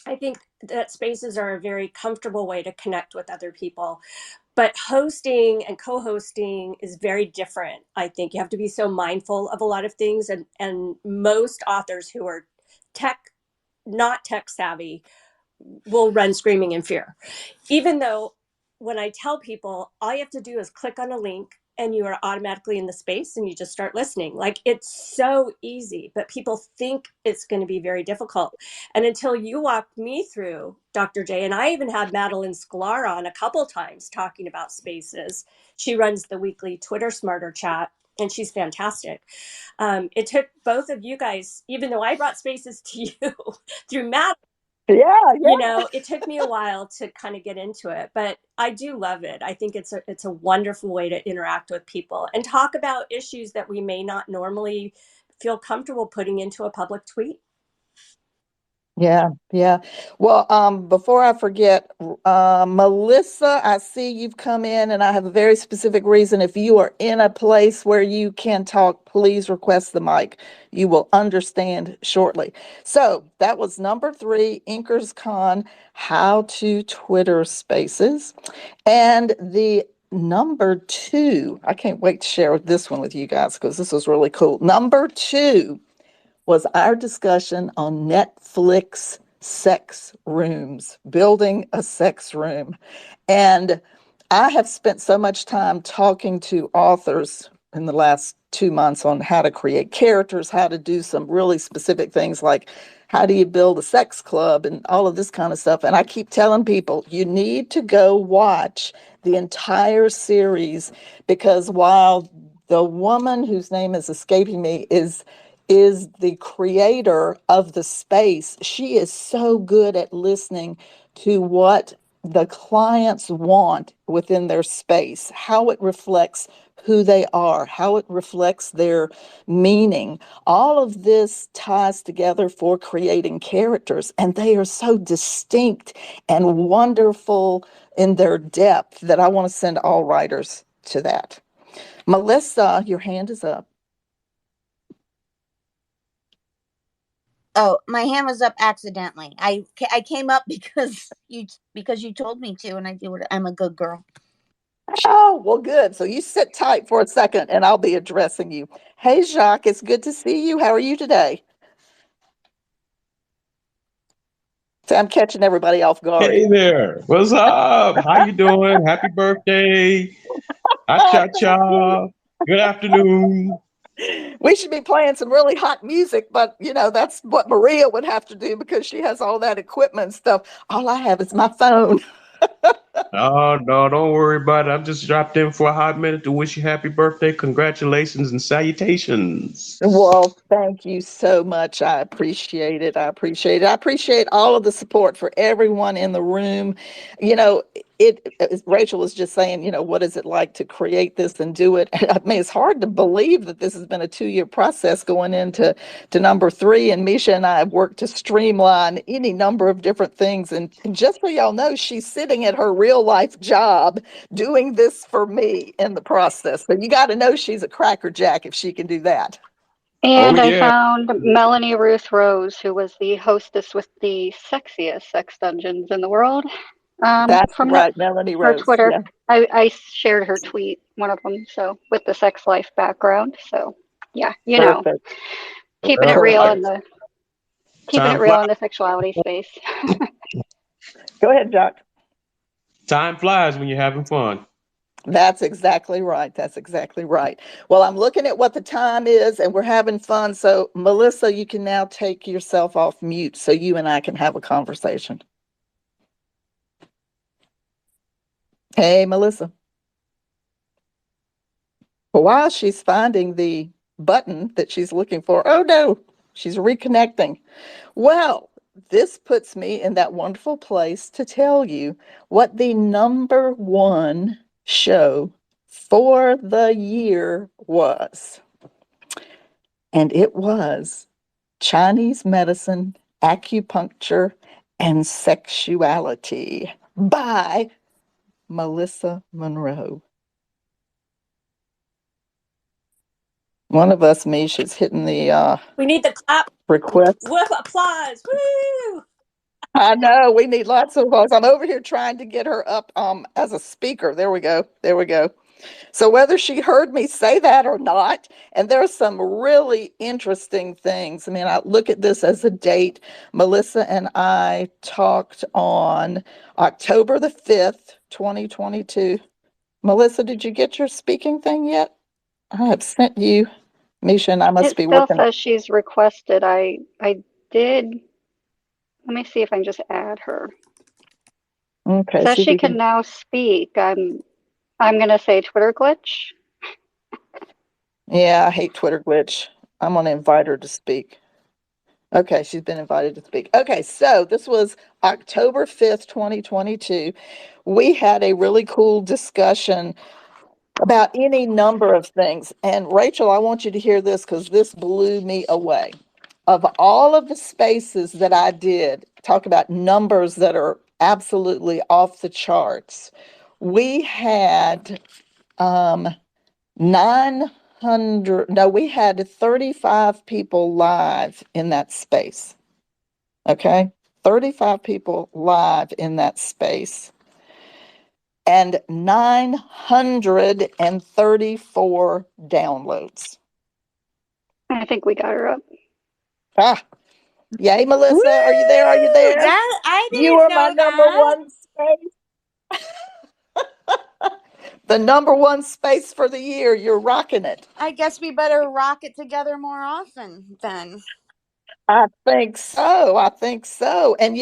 I think that spaces are a very comfortable way to connect with other people. But hosting and co-hosting is very different. I think you have to be so mindful of a lot of things. And most authors who are not tech savvy will run screaming in fear. Even though when I tell people, all you have to do is click on a link and you are automatically in the space and you just start listening. Like, it's so easy, but people think it's going to be very difficult. And until you walked me through, Dr. J, and I even had Madeline Sklar on a couple times talking about spaces. She runs the weekly Twitter Smarter chat, and she's fantastic. It took both of you guys, even though I brought spaces to you through Madeline, it took me a while to kind of get into it, but I do love it. I think it's a wonderful way to interact with people and talk about issues that we may not normally feel comfortable putting into a public tweet. Yeah, yeah. Well, before I forget, Melissa, I see you've come in and I have a very specific reason. If you are in a place where you can talk, please request the mic. You will understand shortly. So that was number 3, Inkers Con, How to Twitter Spaces. And the number 2, I can't wait to share this one with you guys because this was really cool. Number 2 was our discussion on Netflix sex rooms, building a sex room. And I have spent so much time talking to authors in the last 2 months on how to create characters, how to do some really specific things like how do you build a sex club and all of this kind of stuff. And I keep telling people, you need to go watch the entire series, because while the woman whose name is escaping me is the creator of the space, she is so good at listening to what the clients want within their space, how it reflects who they are, how it reflects their meaning. All of this ties together for creating characters, and they are so distinct and wonderful in their depth that I want to send all writers to that. Melissa, your hand is up. Oh, my hand was up accidentally. I came up because you told me to, and I do it. I'm a good girl. Oh, well, good. So you sit tight for a second and I'll be addressing you. Hey, Jacques, it's good to see you. How are you today? So I'm catching everybody off guard. Hey there. What's up? How you doing? Happy birthday. Cha-cha-cha. Good afternoon. We should be playing some really hot music, but that's what Maria would have to do because she has all that equipment and stuff. All I have is my phone. Oh, no, don't worry about it. I'm just dropped in for a hot minute to wish you happy birthday. Congratulations and salutations. Well, thank you so much. I appreciate it. I appreciate it. I appreciate all of the support for everyone in the room. As Rachel was just saying, what is it like to create this and do it? I mean, it's hard to believe that this has been a 2-year process going into number 3. And Misha and I have worked to streamline any number of different things. And just so y'all know, she's sitting at her real life job doing this for me in the process. So you got to know she's a crackerjack if she can do that. And Oh, I yeah. found Melanie Ruth Rose, who was the hostess with the sexiest sex dungeons in the world. That's From right, Melanie her Rose. Twitter. Yeah. I shared her tweet, one of them, so with the sex life background. So yeah, Perfect. keeping it Well, real Perfect. in the time flies. sexuality space. Go ahead, Jacques. Time flies when you're having fun. That's exactly right. That's exactly right. Well, I'm looking at what the time is and we're having fun. So, Melissa, you can now take yourself off mute so you and I can have a conversation. Hey, Melissa. Well, while she's finding the button that she's looking for, oh no, she's reconnecting. Well, this puts me in that wonderful place to tell you what the number 1 show for the year was. And it was Chinese Medicine, Acupuncture, and Sexuality by Melissa Monroe. One of us, Mish, is hitting the We need the clap. request. Whoop, applause. Woo! I know we need lots of votes. I'm over here trying to get her up as a speaker. There we go. There we go. So whether she heard me say that or not, and there are some really interesting things. I mean, I look at this as a date. Melissa and I talked on October the 5th, 2022. Melissa, did you get your speaking thing yet? I have sent you, Misha, and I must It be still working. says she's requested. I did. Let me see if I can just add her. Okay, Says see if she we can can. now speak. I'm gonna say Twitter glitch. Yeah, I hate Twitter glitch. I'm going to invite her to speak. Okay, she's been invited to speak. Okay, so this was October 5th, 2022. We had a really cool discussion about any number of things. And Rachel, I want you to hear this because this blew me away. Of all of the spaces that I did, talk about numbers that are absolutely off the charts. We had 900, no, we had 35 people live in that space. Okay. 35 people live in that space and 934 downloads. I think we got her up. Ah, yay, Woo! Melissa. Are you there? Are you there? That I You didn't are my know number that. one space. The number one space for the year. You're rocking it. I guess we better rock it together more often then. I think so. I think so. And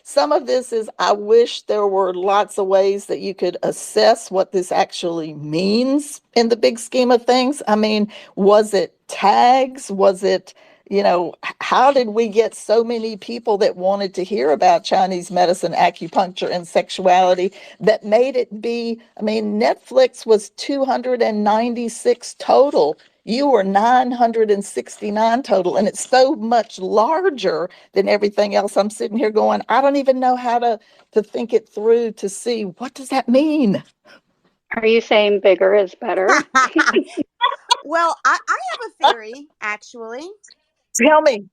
some of this is I wish there were lots of ways that you could assess what this actually means in the big scheme of things. I mean, was it tags? Was it, how did we get so many people that wanted to hear about Chinese medicine, acupuncture, and sexuality that made it be? I mean, Netflix was 296 total. You were 969 total, and it's so much larger than everything else. I'm sitting here going, I don't even know how to think it through to see what does that mean. Are you saying bigger is better? Well, I have a theory, actually. Tell me,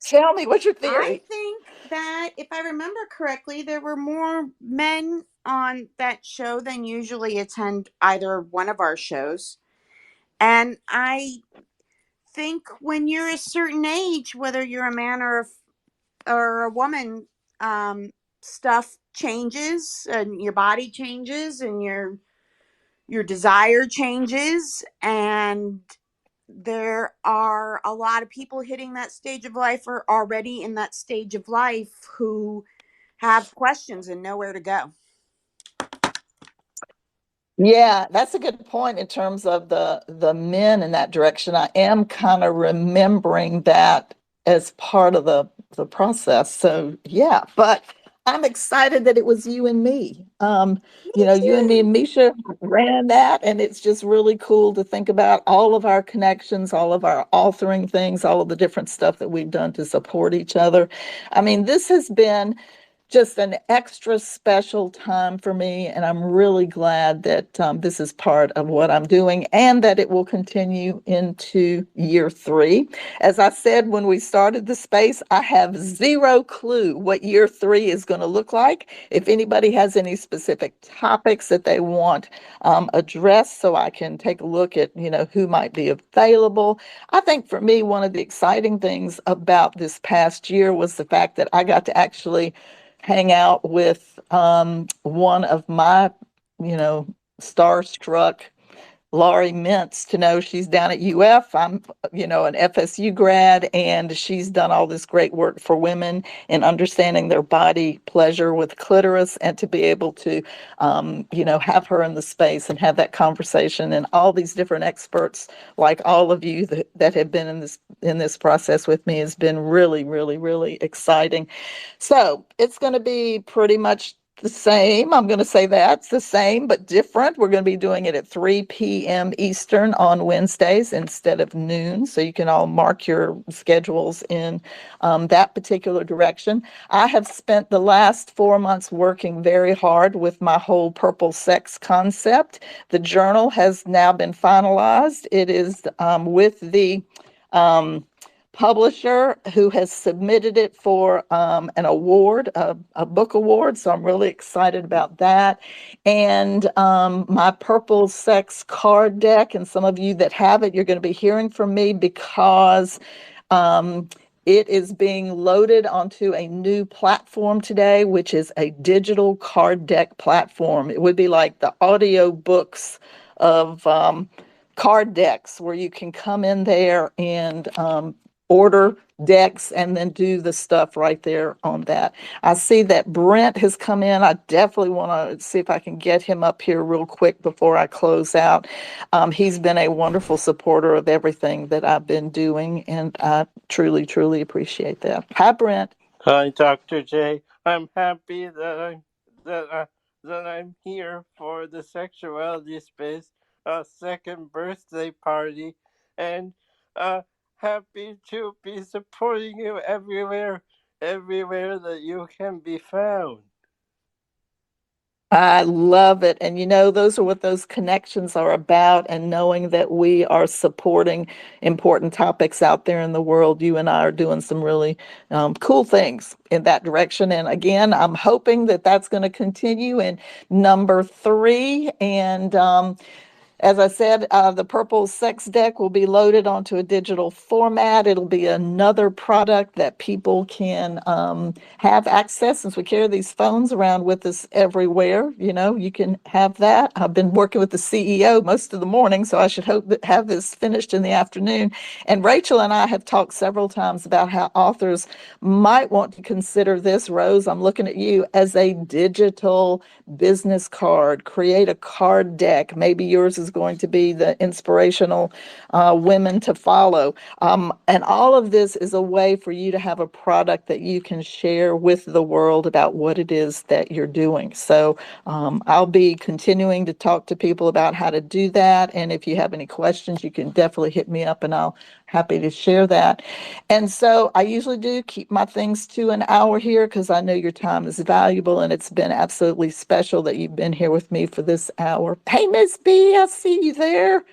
what's your I theory? think that if I remember correctly, there were more men on that show than usually attend either one of our shows. And I think when you're a certain age, whether you're a man or a woman, stuff changes and your body changes and your desire changes, and there are a lot of people hitting that stage of life or already in that stage of life who have questions and nowhere to go. Yeah, that's a good point in terms of the men in that direction. I am kind of remembering that as part of the process. So yeah, but I'm excited that it was you and me. Me You and me too. and Misha ran that, and it's just really cool to think about all of our connections, all of our authoring things, all of the different stuff that we've done to support each other. I mean, this has been just an extra special time for me. And I'm really glad that this is part of what I'm doing and that it will continue into year 3. As I said when we started the space, I have zero clue what year 3 is going to look like. If anybody has any specific topics that they want addressed so I can take a look at, who might be available. I think for me, one of the exciting things about this past year was the fact that I got to actually hang out with one of my, starstruck Laurie Mintz to know she's down at UF. I'm, an FSU grad, and she's done all this great work for women in understanding their body pleasure with clitoris, and to be able to, have her in the space and have that conversation, and all these different experts like all of you that have been in this process with me has been really, really, really exciting. So it's going to be pretty much the same. I'm going to say that's the same, but different. We're going to be doing it at 3 p.m. Eastern on Wednesdays instead of noon. So you can all mark your schedules in that particular direction. I have spent the last 4 months working very hard with my whole purple sex concept. The journal has now been finalized. It is with the publisher who has submitted it for an award, a book award. So I'm really excited about that. And my Purple Sex card deck, and some of you that have it, you're going to be hearing from me because it is being loaded onto a new platform today, which is a digital card deck platform. It would be like the audio books of card decks, where you can come in there and order decks and then do the stuff right there on that. I see that Brent has come in. I definitely want to see if I can get him up here real quick before I close out. He's been a wonderful supporter of everything that I've been doing, and I truly, truly appreciate that. Hi, Brent. Hi, Dr. J. I'm happy that I'm here for the Sexuality Space second birthday party, and happy to be supporting you everywhere that you can be found. I love it. And those are what those connections are about, and knowing that we are supporting important topics out there in the world. You and I are doing some really cool things in that direction. And again, I'm hoping that that's going to continue in number 3. And as I said, the Purple Sex Deck will be loaded onto a digital format. It'll be another product that people can have access, since we carry these phones around with us everywhere. You can have that. I've been working with the CEO most of the morning, so I should hope that have this finished in the afternoon. And Rachel and I have talked several times about how authors might want to consider this, Rose, I'm looking at you, as a digital business card. Create a card deck. Maybe yours is going to be the inspirational women to follow. And all of this is a way for you to have a product that you can share with the world about what it is that you're doing. So I'll be continuing to talk to people about how to do that. And if you have any questions, you can definitely hit me up, and I'll happy to share that. And so I usually do keep my things to an hour here, because I know your time is valuable, and it's been absolutely special that you've been here with me for this hour. Hey, Miss B, I see you there.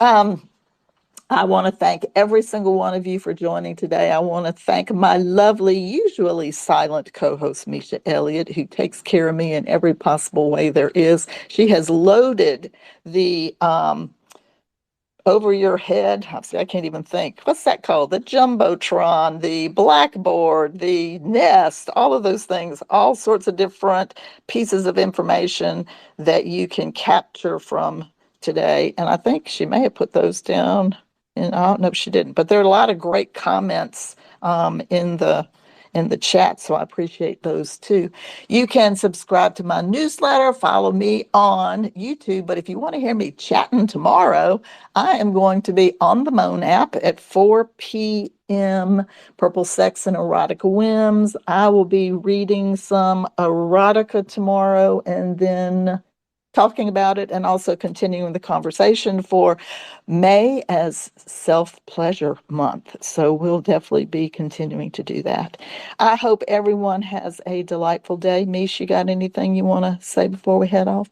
I want to thank every single one of you for joining today. I want to thank my lovely, usually silent co-host, Misha Elliott, who takes care of me in every possible way there is. She has loaded the over your head. I can't even think. What's that called? The Jumbotron, the Blackboard, the Nest, all of those things, all sorts of different pieces of information that you can capture from today. And I think she may have put those down. And I don't know if she didn't, but there are a lot of great comments in the chat, so I appreciate those too. You can subscribe to my newsletter, follow me on YouTube, but if you want to hear me chatting tomorrow, I am going to be on the Moan app at 4 p.m. Purple Sex and Erotica Whims. I will be reading some erotica tomorrow, and then talking about it, and also continuing the conversation for May as Self-Pleasure Month. So we'll definitely be continuing to do that. I hope everyone has a delightful day. Mish, you got anything you want to say before we head off?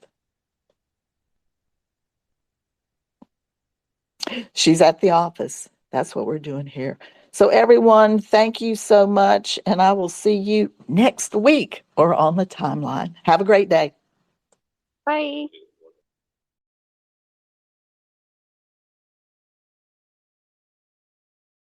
She's at the office. That's what we're doing here. So everyone, thank you so much, and I will see you next week or on the timeline. Have a great day. Bye.